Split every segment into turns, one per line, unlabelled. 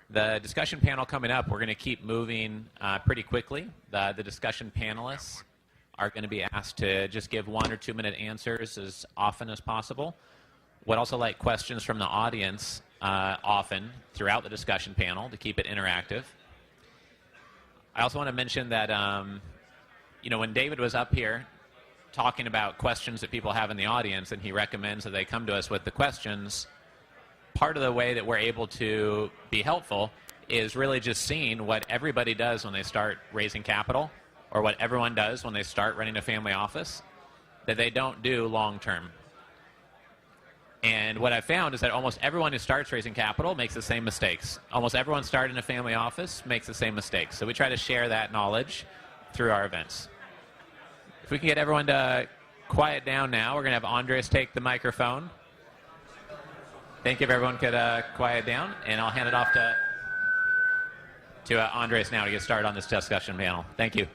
The discussion panel coming up, we're going to keep moving pretty quickly. The discussion panelists are going to be asked to just give 1 or 2 minute answers as often as possible. Would also like questions from the audience often throughout the discussion panel to keep it interactive. I also want to mention that when David was up here talking about questions that people have in the audience, and he recommends that they come to us with the questions, part of the way that we're able to be helpful is really just seeing what everybody does when they start raising capital, or what everyone does when they start running a family office, that they don't do long term. And what I've found is that almost everyone who starts raising capital makes the same mistakes. Almost everyone starting a family office makes the same mistakes. So we try to share that knowledge through our events. If we can get everyone to quiet down now, we're going to have Andres take the microphone. Thank you if everyone could quiet down, and I'll hand it off to Andres now to get started on this discussion panel. Thank you.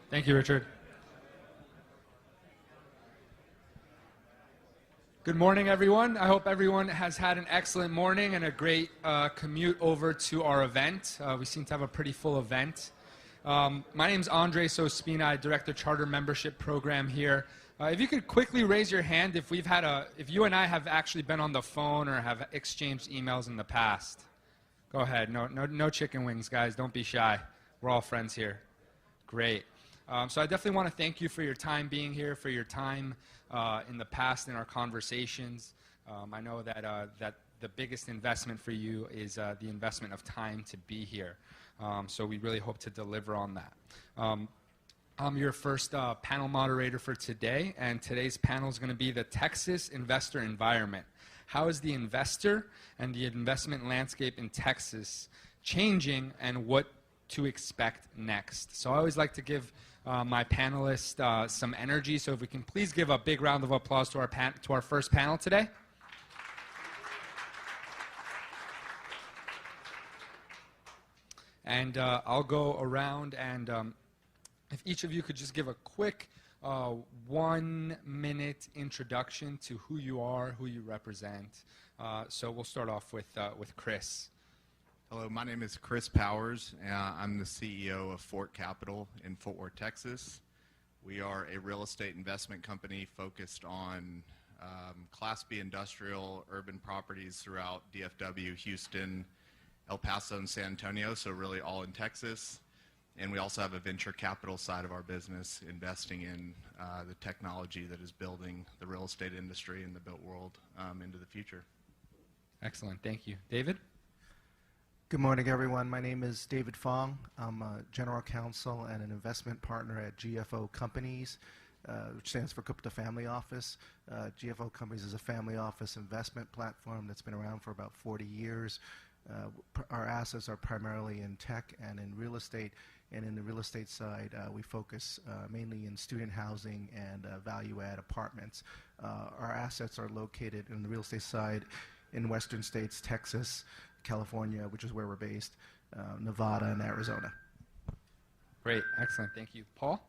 Thank you, Richard. Good morning, everyone. I hope everyone has had an excellent morning and a great commute over to our event. We seem to have a pretty full event. My name is Andres Ospina. I direct the Charter Membership Program here. If you could quickly raise your hand if you and I have actually been on the phone or have exchanged emails in the past. Go ahead. No chicken wings, guys. Don't be shy. We're all friends here. Great. So I definitely want to thank you for your time being here, for your time in the past in our conversations. I know that the biggest investment for you is the investment of time to be here. So we really hope to deliver on that. I'm your first panel moderator for today, and today's panel is going to be the Texas investor environment. How is the investor and the investment landscape in Texas changing, and what to expect next? So I always like to give my panelists some energy, so if we can please give a big round of applause to our first panel today. And I'll go around, and if each of you could just give a quick 1 minute introduction to who you are, who you represent. So we'll start off with Chris.
Hello, my name is Chris Powers. I'm the CEO of Fort Capital in Fort Worth, Texas. We are a real estate investment company focused on Class B industrial urban properties throughout DFW, Houston, El Paso, and San Antonio, so really all in Texas. And we also have a venture capital side of our business, investing in the technology that is building the real estate industry and the built world into the future.
Excellent. Thank you. David?
Good morning, everyone. My name is David Fong. I'm a general counsel and an investment partner at GFO Companies, which stands for Gupta Family Office. GFO Companies is a family office investment platform that's been around for about 40 years. Our assets are primarily in tech and in real estate. And in the real estate side, we focus mainly in student housing and value-add apartments. Our assets are located in the real estate side in western states, Texas, California, which is where we're based, Nevada, and Arizona.
Great. Excellent. Thank you. Paul?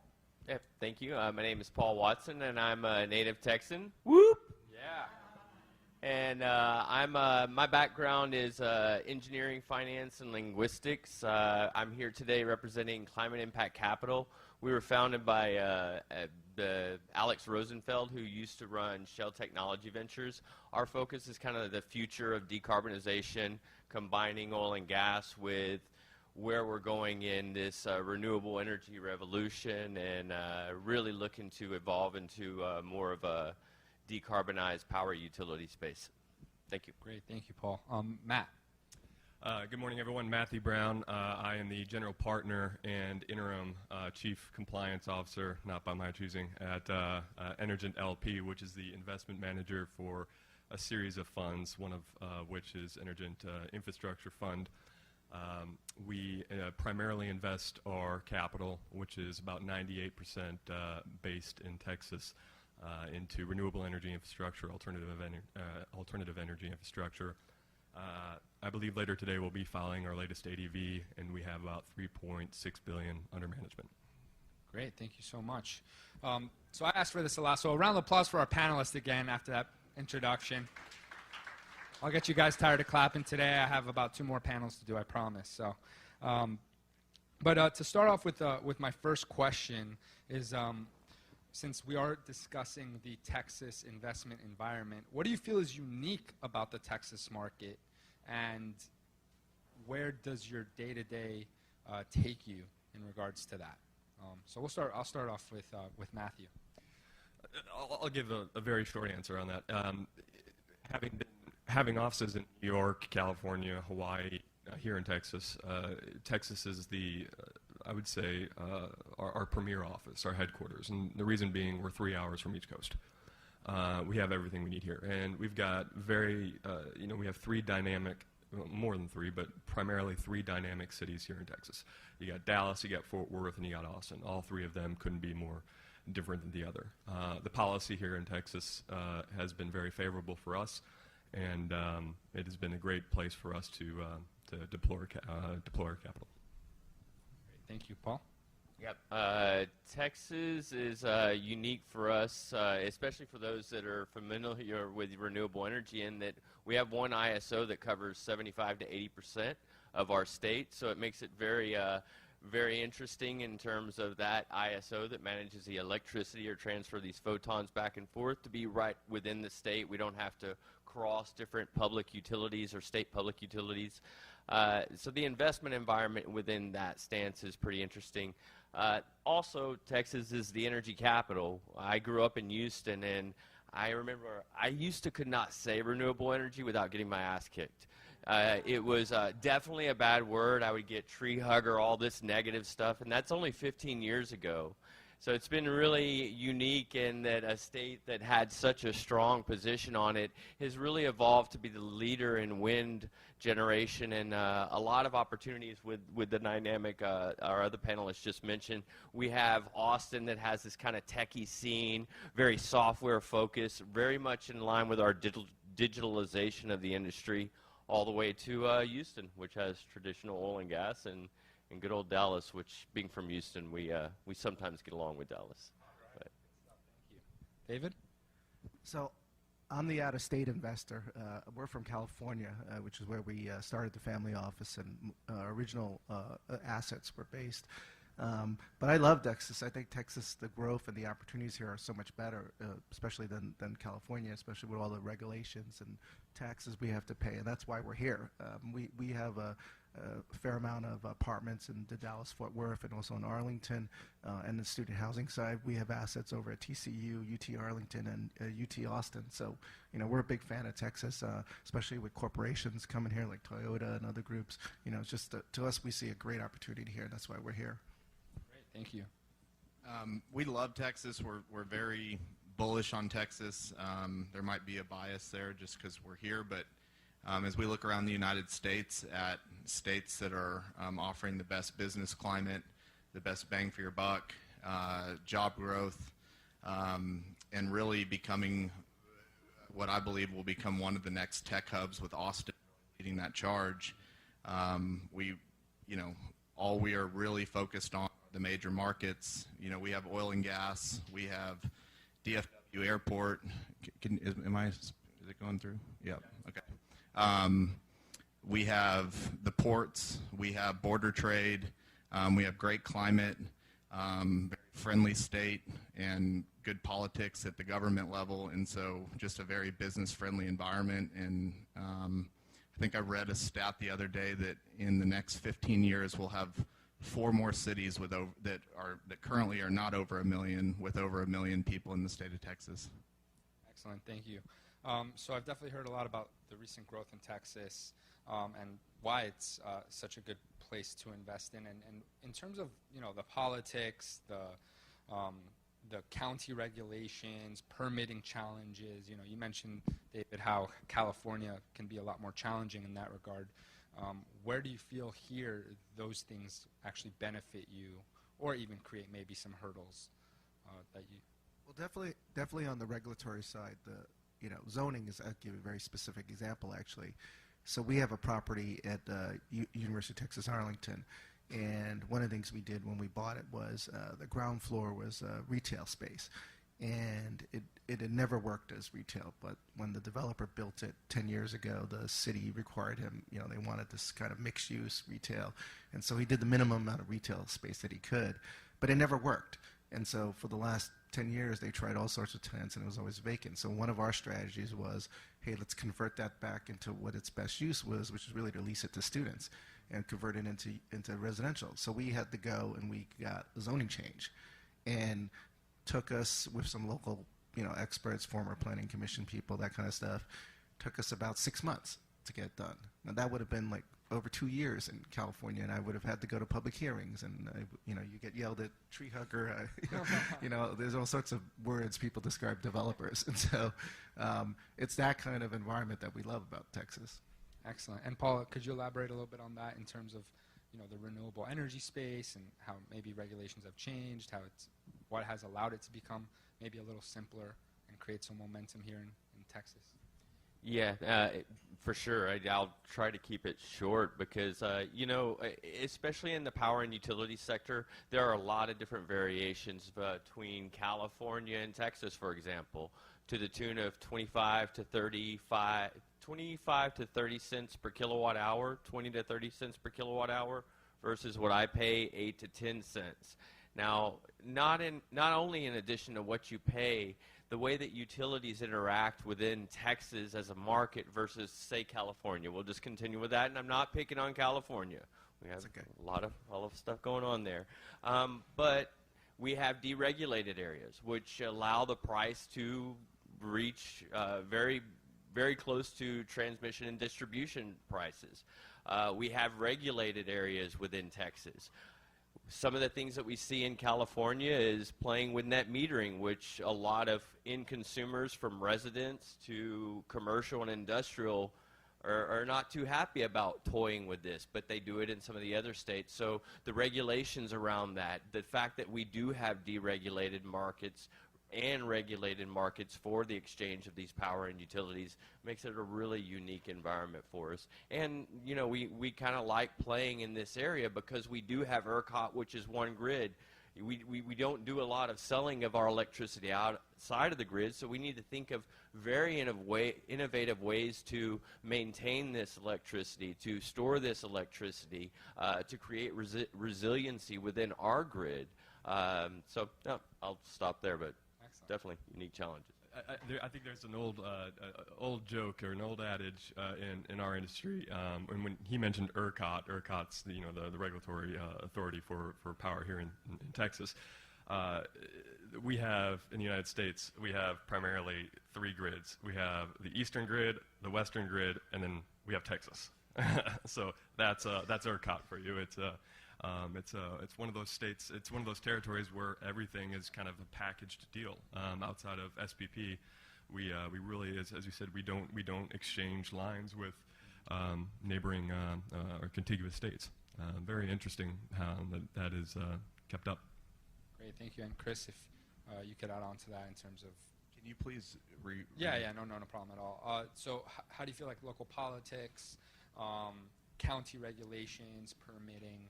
Yeah, thank you. My name is Paul Watson, and I'm a native Texan. Whoop! Yeah. And my background is engineering, finance, and linguistics. I'm here today representing Climate Impact Capital. We were founded by Alex Rosenfeld, who used to run Shell Technology Ventures. Our focus is kind of the future of decarbonization, combining oil and gas with where we're going in this renewable energy revolution, and really looking to evolve into more of a decarbonized power utility space. Thank you.
Great. Thank you, Paul. Matt.
Good morning, everyone. Matthew Brown. I am the general partner and interim chief compliance officer, not by my choosing, at Energent LP, which is the investment manager for a series of funds, one of which is Energent Infrastructure Fund. We primarily invest our capital, which is about 98% based in Texas, into renewable energy infrastructure, alternative energy infrastructure. I believe later today we'll be filing our latest ADV, and we have about $3.6 billion under management.
Great, thank you so much. So I asked for this a lot, so a round of applause for our panelists again after that introduction. I'll get you guys tired of clapping today. I have about 2 more panels to do, I promise. So, to start off with my first question is, since we are discussing the Texas investment environment, what do you feel is unique about the Texas market, and where does your day-to-day take you in regards to that? So I'll start off with Matthew.
I'll give a very short answer on that. Having offices in New York, California, Hawaii, here in Texas, Texas is I would say, our premier office, our headquarters. And the reason being, we're 3 hours from each coast. We have everything we need here. And we've got we have 3 dynamic, well, more than 3, but primarily 3 dynamic cities here in Texas. You got Dallas, you got Fort Worth, and you got Austin. All 3 of them couldn't be more different than the other. The policy here in Texas has been very favorable for us, and it has been a great place for us to deploy our capital.
Thank you, Paul.
Yep. Texas is unique for us, especially for those that are familiar with renewable energy, in that we have one ISO that covers 75 to 80% of our state, so it makes it very interesting in terms of that ISO that manages the electricity or transfer these photons back and forth to be right within the state. We don't have to cross different public utilities or state public utilities. So the investment environment within that stance is pretty interesting. Also, Texas is the energy capital. I grew up in Houston, and I remember I could not say renewable energy without getting my ass kicked. It was definitely a bad word. I would get tree hugger, all this negative stuff, and that's only 15 years ago. So it's been really unique in that a state that had such a strong position on it has really evolved to be the leader in wind generation, and a lot of opportunities with the dynamic our other panelists just mentioned. We have Austin that has this kind of techie scene, very software focused, very much in line with our digitalization of the industry, all the way to Houston, which has traditional oil and gas, and good old Dallas, which, being from Houston, we sometimes get along with Dallas. Right.
Thank you. David?
So I'm the out-of-state investor. We're from California, which is where we started the family office, and original assets were based. But I love Texas. I think Texas, the growth and the opportunities here are so much better, especially than California, especially with all the regulations and taxes we have to pay, and that's why we're here. We have a fair amount of apartments in the Dallas-Fort Worth and also in Arlington, and the student housing side. We have assets over at TCU, UT Arlington, and UT Austin. So, we're a big fan of Texas, especially with corporations coming here like Toyota and other groups. It's just to us, we see a great opportunity here, and that's why we're here.
Great, thank you.
We love Texas. We're very bullish on Texas. There might be a bias there just because we're here, but as we look around the United States at states that are offering the best business climate, the best bang for your buck, job growth, and really becoming what I believe will become one of the next tech hubs, with Austin leading that charge, all we are really focused on the major markets. We have oil and gas. We have DFW Airport. Is it going through? Yeah. Okay. We have the ports. We have border trade. We have great climate, very friendly state, and good politics at the government level, and so just a very business-friendly environment. And I think I read a stat the other day that in the next 15 years we'll have 4 more cities that currently are not over 1 million, with over 1 million people in the state of Texas.
Excellent, thank you. So I've definitely heard a lot about the recent growth in Texas and why it's such a good place to invest in. And in terms of the politics, the county regulations, permitting challenges, you mentioned, David, how California can be a lot more challenging in that regard. Where do you feel here those things actually benefit you, or even create maybe some hurdles that you?
Well, definitely on the regulatory side, zoning is, I'll give you a very specific example, actually. So we have a property at University of Texas Arlington, and one of the things we did when we bought it was the ground floor was retail space. and it had never worked as retail. But when the developer built it 10 years ago, the city required him, they wanted this kind of mixed-use retail. And so he did the minimum amount of retail space that he could, but it never worked. And so for the last 10 years, they tried all sorts of tenants, and it was always vacant. So one of our strategies was, hey, let's convert that back into what its best use was, which is really to lease it to students and convert it into residential. So we had to go and we got a zoning change. And took us, with some local experts, former planning commission people, that kind of stuff, took us about 6 months to get done. Now that would have been like over 2 years in California, and I would have had to go to public hearings, and you get yelled at tree hugger. There's all sorts of words people describe developers, and so it's that kind of environment that we love about Texas.
Excellent. And Paul, could you elaborate a little bit on that in terms of the renewable energy space and how maybe regulations have changed, what has allowed it to become maybe a little simpler and create some momentum here in Texas?
Yeah, for sure. I'll try to keep it short because, especially in the power and utility sector, there are a lot of different variations between California and Texas, for example, to the tune of 25 to 30 cents per kilowatt hour, 20 to 30 cents per kilowatt hour, versus what I pay, 8 to 10 cents. Now, not only in addition to what you pay, the way that utilities interact within Texas as a market versus, say, California. We'll just continue with that, and I'm not picking on California. We have a lot of stuff going on there. But we have deregulated areas, which allow the price to reach very, very close to transmission and distribution prices. We have regulated areas within Texas. Some of the things that we see in California is playing with net metering, which a lot of end consumers, from residents to commercial and industrial, are not too happy about toying with this, but they do it in some of the other states. So the regulations around that, the fact that we do have deregulated markets and regulated markets for the exchange of these power and utilities makes it a really unique environment for us. And, we kind of like playing in this area because we do have ERCOT, which is one grid. We don't do a lot of selling of our electricity outside of the grid, so we need to think of very innovative ways to maintain this electricity, to store this electricity, to create resiliency within our grid. So I'll stop there, but definitely unique challenges.
I think there's an old joke or an old adage in our industry. When he mentioned ERCOT's the regulatory authority for power here in Texas. We have, in the United States, we have primarily 3 grids. We have the eastern grid, the western grid, and then we have Texas. So that's ERCOT for you. It's one of those states. It's one of those territories where everything is kind of a packaged deal. Outside of SPP, we really, as you said, we don't exchange lines with neighboring or contiguous states. Very interesting how that is kept up.
Great, thank you. And Chris, if you could add on to that in terms of.
Can you please
Yeah, no problem at all. So how do you feel like local politics, county regulations, permitting,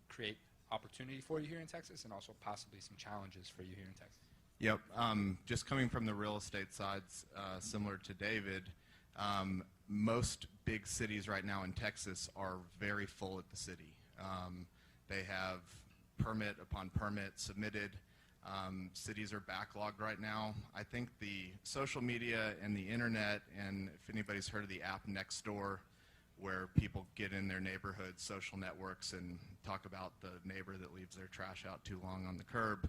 create opportunity for you here in Texas, and also possibly some challenges for you here in Texas?
Yep. Just coming from the real estate sides, similar to David, most big cities right now in Texas are very full at the city. They have permit upon permit submitted. Cities are backlogged right now. I think the social media and the internet, and if anybody's heard of the app Nextdoor, where people get in their neighborhood social networks and talk about the neighbor that leaves their trash out too long on the curb,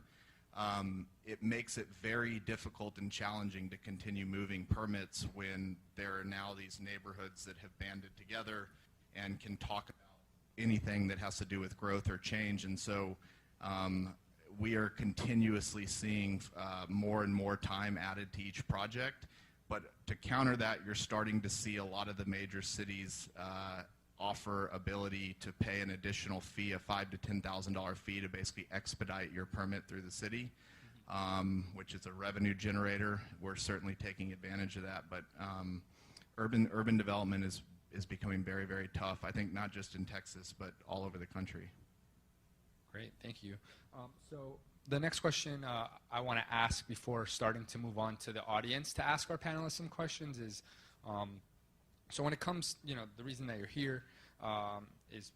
it makes it very difficult and challenging to continue moving permits when there are now these neighborhoods that have banded together and can talk about anything that has to do with growth or change. And so we are continuously seeing more and more time added to each project. But to counter that, you're starting to see a lot of the major cities offer ability to pay an additional fee, a $5,000 to $10,000 fee, to basically expedite your permit through the city, which is a revenue generator. We're certainly taking advantage of that. But urban development is becoming very, very tough, I think not just in Texas, but all over the country.
Great, thank you. So The next question I want to ask before starting to move on to the audience to ask our panelists some questions is, so when it comes, the reason that you're here is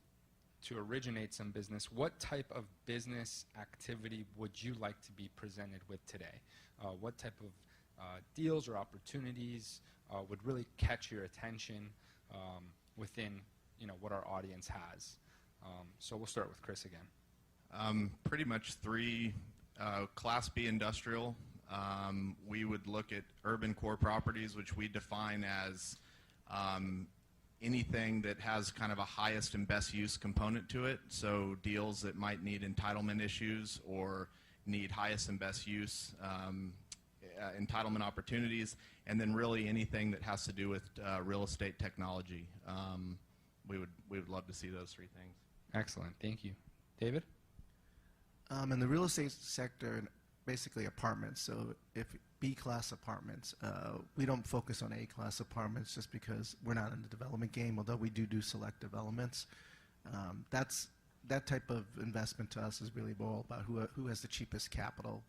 to originate some business. What type of business activity would you like to be presented with today? What type of deals or opportunities would really catch your attention within, what our audience has? So we'll start with Chris again.
Pretty much 3 Class B industrial. We would look at urban core properties, which we define as anything that has kind of a highest and best use component to it. So deals that might need entitlement issues or need highest and best use entitlement opportunities, and then really anything that has to do with real estate technology. We would love to see those 3 things.
Excellent. Thank you. David?
In the real estate sector, basically apartments. So if B-class apartments, we don't focus on A-class apartments just because we're not in the development game, although we do select developments. That type of investment to us is really more about who has the cheapest capital,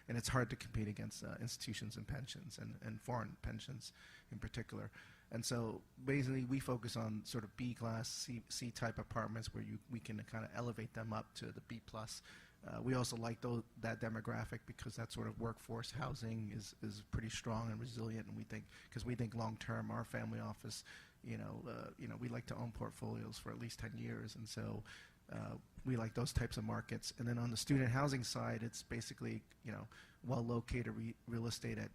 and it's hard to compete against institutions and pensions and foreign pensions in particular. And so basically we focus on sort of B-class, C-type apartments where we can kind of elevate them up to the B+. We also like that demographic because that sort of workforce housing is pretty strong and resilient, and we think long-term our family office, we like to own portfolios for at least 10 years, and so we like those types of markets. And then on the student housing side, it's basically, well-located real estate at,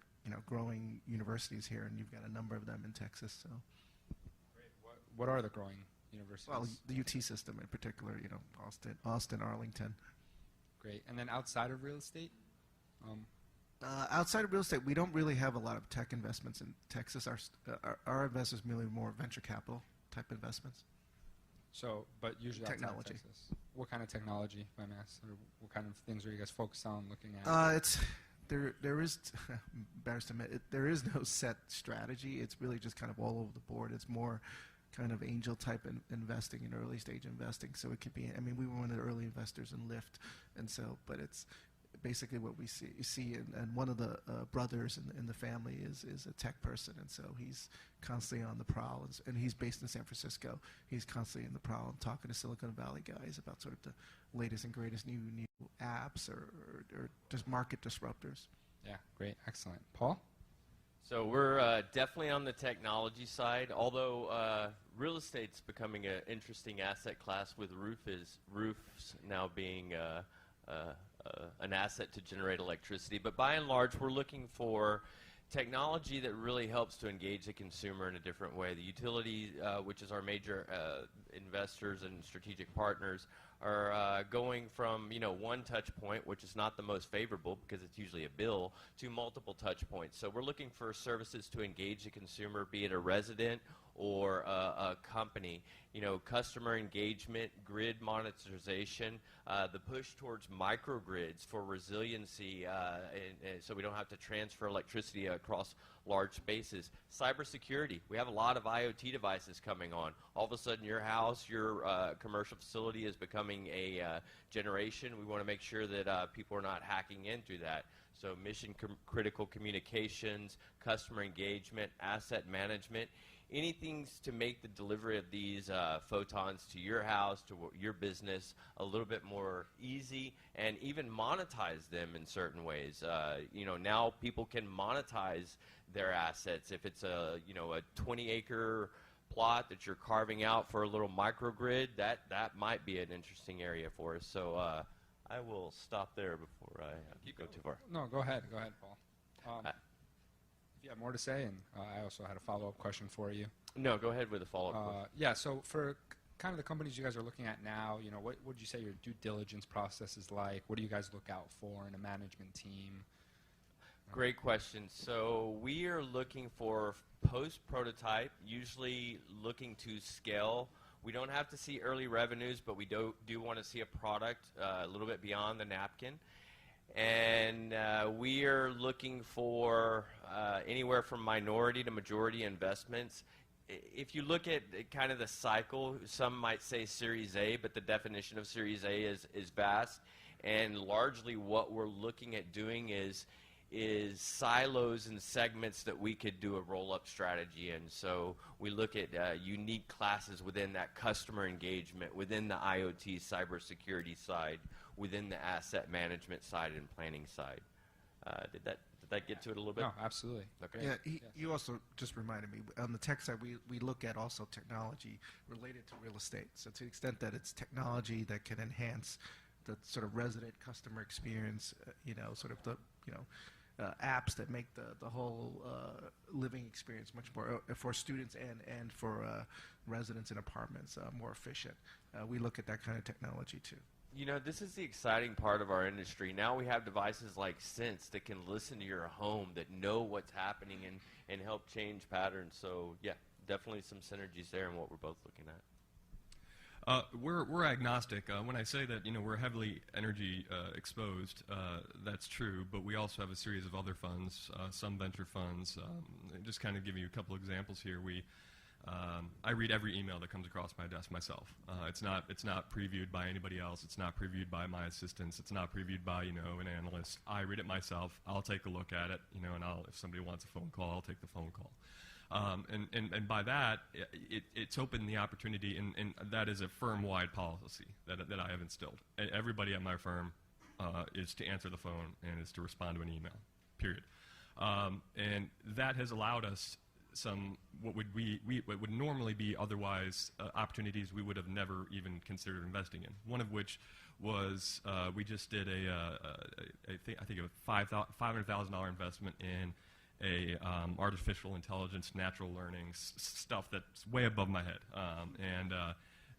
growing universities here, and you've got a number of them in Texas. So,
great. What are the growing universities?
Well, the UT system in particular, Austin, Arlington.
Great. And then outside of real estate?
Outside of real estate, we don't really have a lot of tech investments in Texas. Our investors are really more venture capital type investments.
So, but usually
technology.
Outside of Texas. What kind of technology, if I'm asked? Or what kind of things are you guys focused on looking at?
There is, embarrassed to admit, there is no set strategy. It's really just kind of all over the board. It's more kind of angel type investing and early stage investing. So it could be, we were one of the early investors in Lyft, and so, but it's basically what we see, and one of the brothers in the family is a tech person, and so he's constantly on the prowl, and he's based in San Francisco. He's constantly in the prowl and talking to Silicon Valley guys about sort of the latest and greatest new apps or just market disruptors.
Yeah, great, excellent. Paul?
So we're definitely on the technology side, although real estate's becoming an interesting asset class with roofs now being an asset to generate electricity. But by and large, we're looking for technology that really helps to engage the consumer in a different way. The utility, which is our major investors and strategic partners, are going from one touch point, which is not the most favorable because it's usually a bill, to multiple touch points. So we're looking for services to engage the consumer, be it a resident or a company. Customer engagement, grid monetization, the push towards microgrids for resiliency, and so we don't have to transfer electricity across large spaces. Cybersecurity. We have a lot of IoT devices coming on. All of a sudden, your house, your commercial facility is becoming a generation. We want to make sure that people are not hacking in through that. So mission-critical communications, customer engagement, asset management, anything to make the delivery of these photons to your house, to your business, a little bit more easy, and even monetize them in certain ways. Now people can monetize their assets. If it's a 20-acre plot that you're carving out for a little microgrid, that might be an interesting area for us. So I will stop there before I go too far.
No, go ahead, Paul. If you have more to say, and I also had a follow-up question for you.
No, go ahead with a follow-up.
Yeah, so for kind of the companies you guys are looking at now, what would you say your due diligence process is like? What do you guys look out for in a management team?
Great question. So we are looking for post-prototype, usually looking to scale. We don't have to see early revenues, but we do want to see a product a little bit beyond the napkin. And we are looking for anywhere from minority to majority investments. If you look at kind of the cycle, some might say Series A, but the definition of Series A is vast. And largely what we're looking at doing is silos and segments that we could do a roll-up strategy in. So we look at unique classes within that customer engagement, within the IoT cybersecurity side, within the asset management side and planning side. Did that get to it a little bit?
No, absolutely.
Okay.
Yeah, you also just reminded me, on the tech side, we look at also technology related to real estate. So to the extent that it's technology that can enhance the sort of resident customer experience, sort of the, apps that make the whole living experience much more, for students and for residents in apartments, more efficient. We look at that kind of technology too.
This is the exciting part of our industry. Now we have devices like Sense that can listen to your home, that know what's happening and help change patterns. So, yeah, definitely some synergies there in what we're both looking at.
We're agnostic. When I say that we're heavily energy exposed, that's true. But we also have a series of other funds, some venture funds. Just kind of give you a couple examples here. I read every email that comes across my desk myself. It's not previewed by anybody else. It's not previewed by my assistants. It's not previewed by an analyst. I read it myself. I'll take a look at it. And if somebody wants a phone call, I'll take the phone call. And by that, it's opened the opportunity, and that is a firm-wide policy that I have instilled. Everybody at my firm is to answer the phone and is to respond to an email, period. And that has allowed us what would normally be otherwise opportunities we would have never even considered investing in. One of which was we just did I think a $500,000 investment in a artificial intelligence, natural learning stuff that's way above my head. And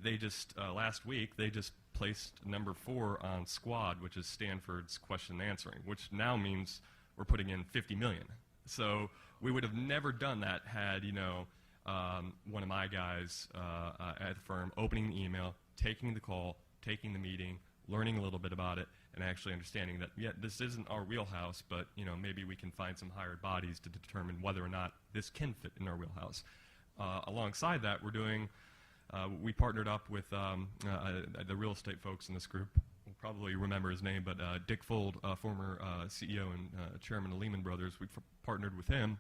they just last week they just placed number 4 on Squad, which is Stanford's question and answering, which now means we're putting in $50 million. So we would have never done that had one of my guys at the firm opening the email, taking the call, taking the meeting, learning a little bit about it, and actually understanding that, this isn't our wheelhouse, but maybe we can find some hired bodies to determine whether or not this can fit in our wheelhouse. Alongside that, we partnered up with the real estate folks in this group. You'll probably remember his name, but Dick Fold, former CEO and chairman of Lehman Brothers, we partnered with him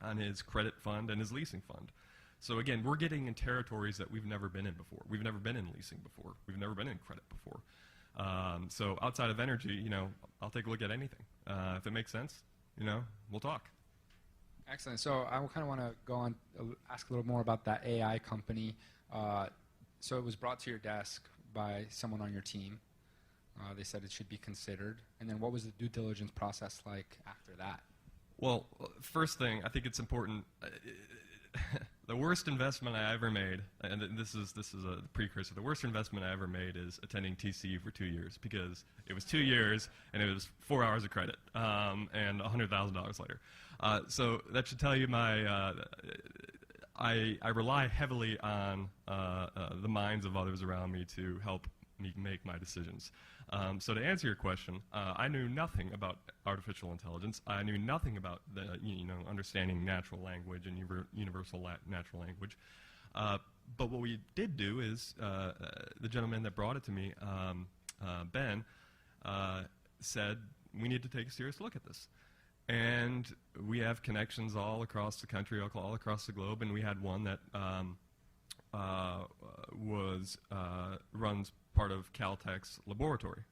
on his credit fund and his leasing fund. So again, we're getting in territories that we've never been in before. We've never been in leasing before. We've never been in credit before. So outside of energy, I'll take a look at anything. If it makes sense, we'll talk.
Excellent. So I kind of want to go on, ask a little more about that AI company. So it was brought to your desk by someone on your team. They said it should be considered. And then what was the due diligence process like after that?
Well, first thing, I think it's important. The worst investment I ever made, and this is a precursor, the worst investment I ever made is attending TCU for 2 years, because it was 2 years and it was 4 hours of credit and $100,000 later. So that should tell you I rely heavily on the minds of others around me to help me make my decisions. So to answer your question, I knew nothing about artificial intelligence. I knew nothing about understanding natural language and universal natural language. But what we did do is the gentleman that brought it to me, Ben, said we need to take a serious look at this. And we have connections all across the country, all across the globe, and we had one that runs part of Caltech's laboratory,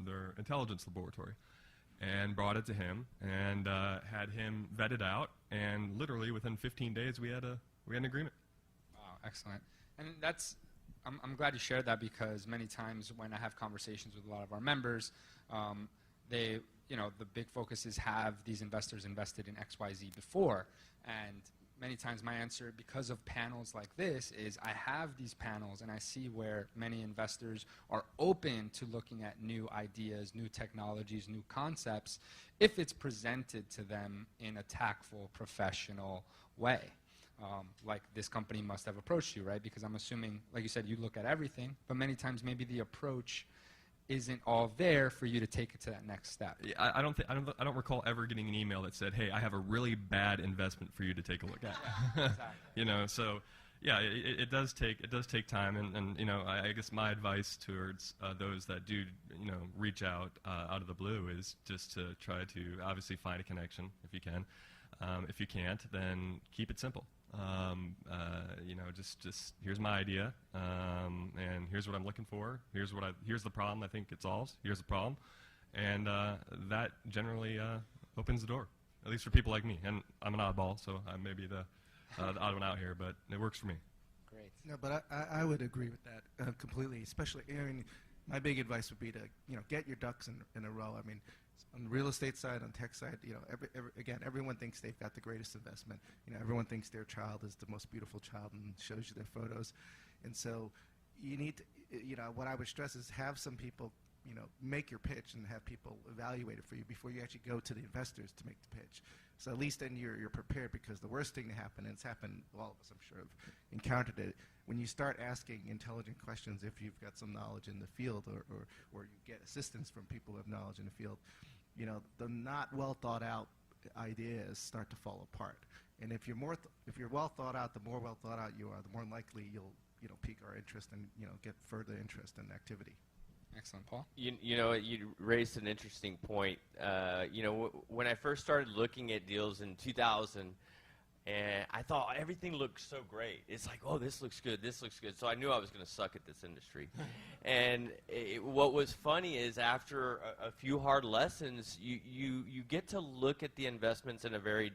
their intelligence laboratory, and brought it to him and had him vet it out, and literally within 15 days we had an agreement.
Wow, excellent. And I'm glad you shared that, because many times when I have conversations with a lot of our members, the big focus is, have these investors invested in XYZ before? And many times my answer, because of panels like this, is I have these panels and I see where many investors are open to looking at new ideas, new technologies, new concepts, if it's presented to them in a tactful, professional way. Like this company must have approached you, right? Because I'm assuming, like you said, you look at everything, but many times maybe the approach isn't all there for you to take it to that next step.
I don't recall ever getting an email that said, "Hey, I have a really bad investment for you to take a look at."
Exactly.
So Yeah, it does take time, and you know, I guess my advice towards those that do, you know, reach out of the blue is just to try to obviously find a connection if you can. If you can't, then keep it simple. You know, just here's my idea, and here's what I'm looking for. Here's the problem I think it solves. Here's the problem, and that generally opens the door, at least for people like me. And I'm an oddball, so I may be the odd one out here, but it works for me.
Great.
No, but I would agree with that completely. Especially, I mean, my big advice would be to, you know, get your ducks in a row. I mean, on the real estate side, on tech side, you know, everyone thinks they've got the greatest investment. You know, everyone thinks their child is the most beautiful child and shows you their photos, and so you need to, you know, what I would stress is have some people, you know, make your pitch and have people evaluate it for you before you actually go to the investors to make the pitch. So at least then you're prepared, because the worst thing to happen, and it's happened, all of us I'm sure have encountered it, when you start asking intelligent questions if you've got some knowledge in the field, or you get assistance from people who have knowledge in the field, you know, the not well thought out ideas start to fall apart. And if you're if you're well thought out, the more well thought out you are, the more likely you'll, you know, pique our interest and, you know, get further interest in activity.
Excellent, Paul.
You know, you raised an interesting point. You know, when I first started looking at deals in 2000, and I thought everything looked so great. It's like, oh, this looks good, this looks good. So I knew I was going to suck at this industry. And what was funny is after a few hard lessons, you get to look at the investments in a very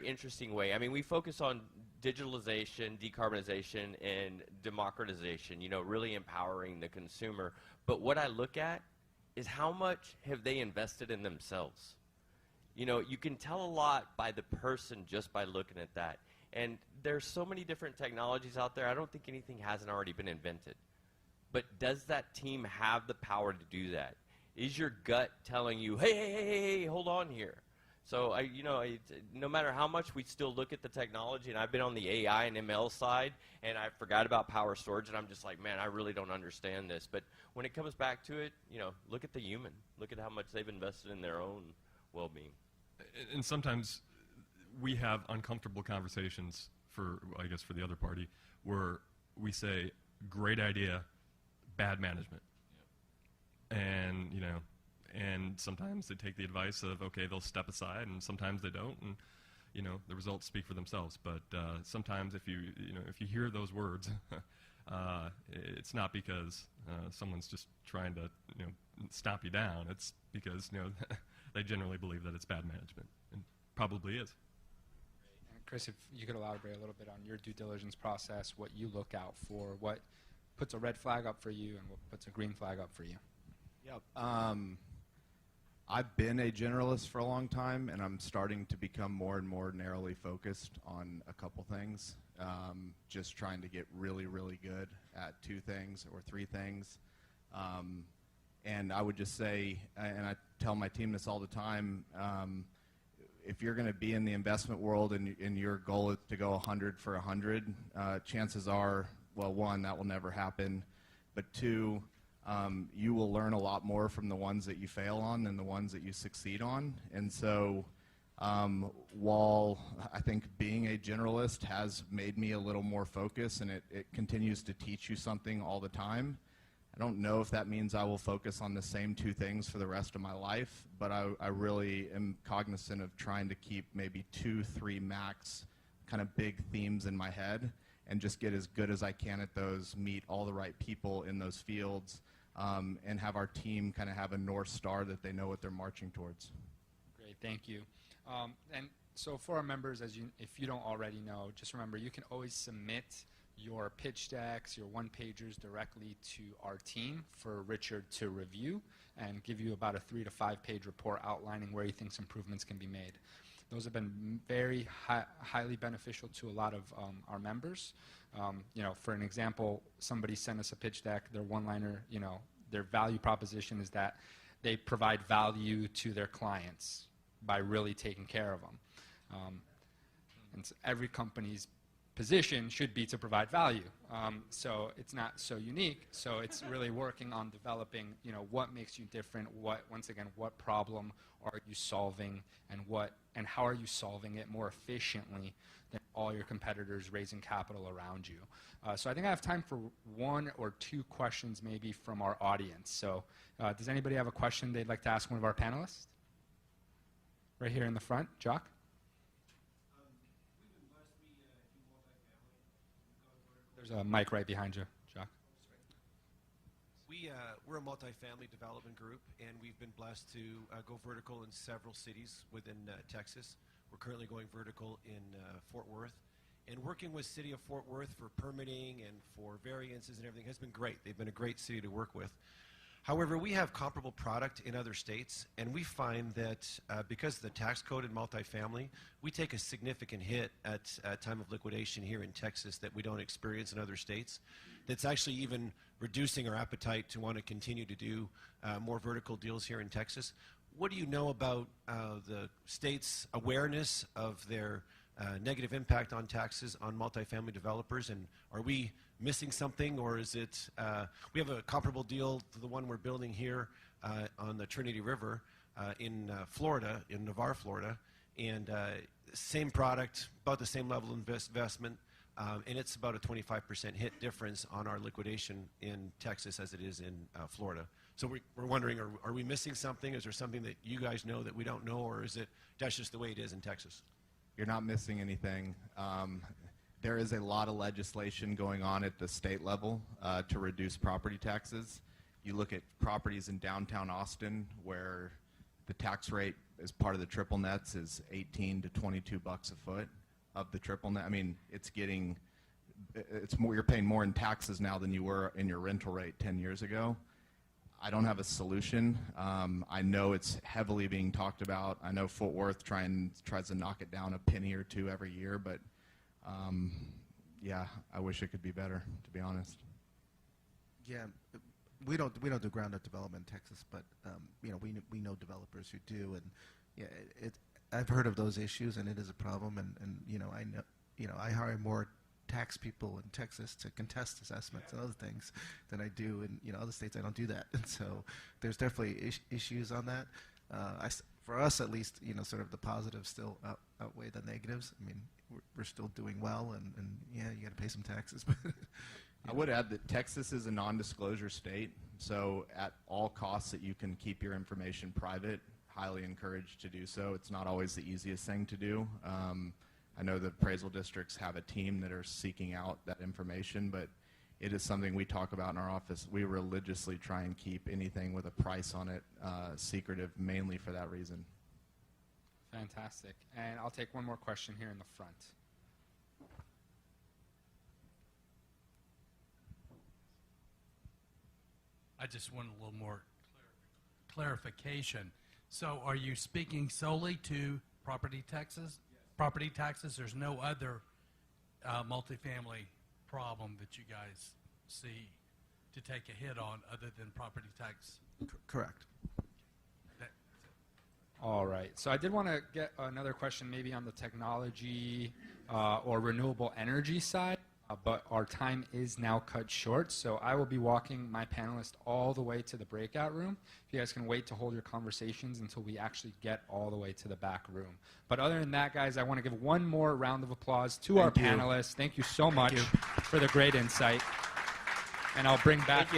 interesting way. I mean, we focus on digitalization, decarbonization, and democratization, you know, really empowering the consumer. But what I look at is how much have they invested in themselves? You know, you can tell a lot by the person just by looking at that. And there's so many different technologies out there. I don't think anything hasn't already been invented. But does that team have the power to do that? Is your gut telling you, hey, hold on here? So, you know, no matter how much we still look at the technology, and I've been on the AI and ML side, and I forgot about power storage, and I'm just like, man, I really don't understand this. But when it comes back to it, you know, look at the human. Look at how much they've invested in their own well-being.
And sometimes we have uncomfortable conversations for the other party, where we say, great idea, bad management. Yep. And, you know, and sometimes they take the advice of, okay, they'll step aside, and sometimes they don't, and, you know, the results speak for themselves. But sometimes if you hear those words, it's not because someone's just trying to, you know, stomp you down. It's because, you know, they generally believe that it's bad management, and probably is.
Chris, if you could elaborate a little bit on your due diligence process, what you look out for, what puts a red flag up for you, and what puts a green flag up for you.
Yep. I've been a generalist for a long time, and I'm starting to become more and more narrowly focused on a couple things. Just trying to get really, really good at 2 things or 3 things. And I would just say, and I tell my team this all the time, if you're going to be in the investment world and your goal is to go 100 for 100, chances are, well, 1, that will never happen, but 2, you will learn a lot more from the ones that you fail on than the ones that you succeed on. And so while I think being a generalist has made me a little more focused, and it continues to teach you something all the time, I don't know if that means I will focus on the same 2 things for the rest of my life, but I really am cognizant of trying to keep maybe 2, 3 max kind of big themes in my head, and just get as good as I can at those, meet all the right people in those fields, and have our team kind of have a North Star that they know what they're marching towards.
Great, thank you. And so for our members, if you don't already know, just remember you can always submit your pitch decks, your one-pagers directly to our team for Richard to review and give you about a 3 to 5 page report outlining where he thinks improvements can be made. Those have been very highly beneficial to a lot of our members. You know, for an example, somebody sent us a pitch deck, their one-liner, you know, their value proposition is that they provide value to their clients by really taking care of them. And so every company's position should be to provide value. So it's not so unique. So it's really working on developing, you know, what makes you different, once again, what problem are you solving, and how are you solving it more efficiently than all your competitors raising capital around you. So I think I have time for one or two questions maybe from our audience. So does anybody have a question they'd like to ask one of our panelists? Right here in the front, Jock. There's a mic right behind you, Jock.
We're a multifamily development group, and we've been blessed to go vertical in several cities within Texas. We're currently going vertical in Fort Worth. And working with City of Fort Worth for permitting and for variances and everything has been great. They've been a great city to work with. However, we have comparable product in other states, and we find that because of the tax code in multifamily, we take a significant hit at time of liquidation here in Texas that we don't experience in other states. That's actually even reducing our appetite to want to continue to do more vertical deals here in Texas. What do you know about the state's awareness of their negative impact on taxes on multifamily developers, and are we missing something, or is it we have a comparable deal to the one we're building here on the Trinity River in Florida, in Navarre, Florida, and same product, about the same level of investment, and it's about a 25% hit difference on our liquidation in Texas as it is in Florida. So we're wondering, are we missing something? Is there something that you guys know that we don't know, or is it that's just the way it is in Texas?
You're not missing anything. There is a lot of legislation going on at the state level to reduce property taxes. You look at properties in downtown Austin where the tax rate as part of the triple nets is 18 to 22 bucks a foot of the triple net. I mean, it's more, you're paying more in taxes now than you were in your rental rate 10 years ago. I don't have a solution. I know it's heavily being talked about. I know Fort Worth tries to knock it down a penny or two every year, but yeah, I wish it could be better, to be honest.
Yeah, we don't do ground up development in Texas, but you know, we know developers who do, and yeah, I've heard of those issues, and it is a problem, and you know, I hire more tax people in Texas to contest assessments and other things than I do in other states. I don't do that, and so there's definitely issues on that. For us, at least, sort of the positives still outweigh the negatives. I mean, we're still doing well, and yeah, you got to pay some taxes. But
I would add that Texas is a non-disclosure state, so at all costs that you can keep your information private, highly encouraged to do so. It's not always the easiest thing to do. I know the appraisal districts have a team that are seeking out that information, but it is something we talk about in our office. We religiously try and keep anything with a price on it secretive, mainly for that reason.
Fantastic. And I'll take one more question here in the front.
I just want a little more clarification. So are you speaking solely to property taxes? Yes. Property taxes? There's no other multifamily problem that you guys see to take a hit on other than property tax?
Correct.
All right. So I did want to get another question maybe on the technology or renewable energy side, but our time is now cut short. So I will be walking my panelists all the way to the breakout room. If you guys can wait to hold your conversations until we actually get all the way to the back room. But other than that, guys, I want to give one more round of applause to our panelists. Thank you so much for the great insight. And I'll bring back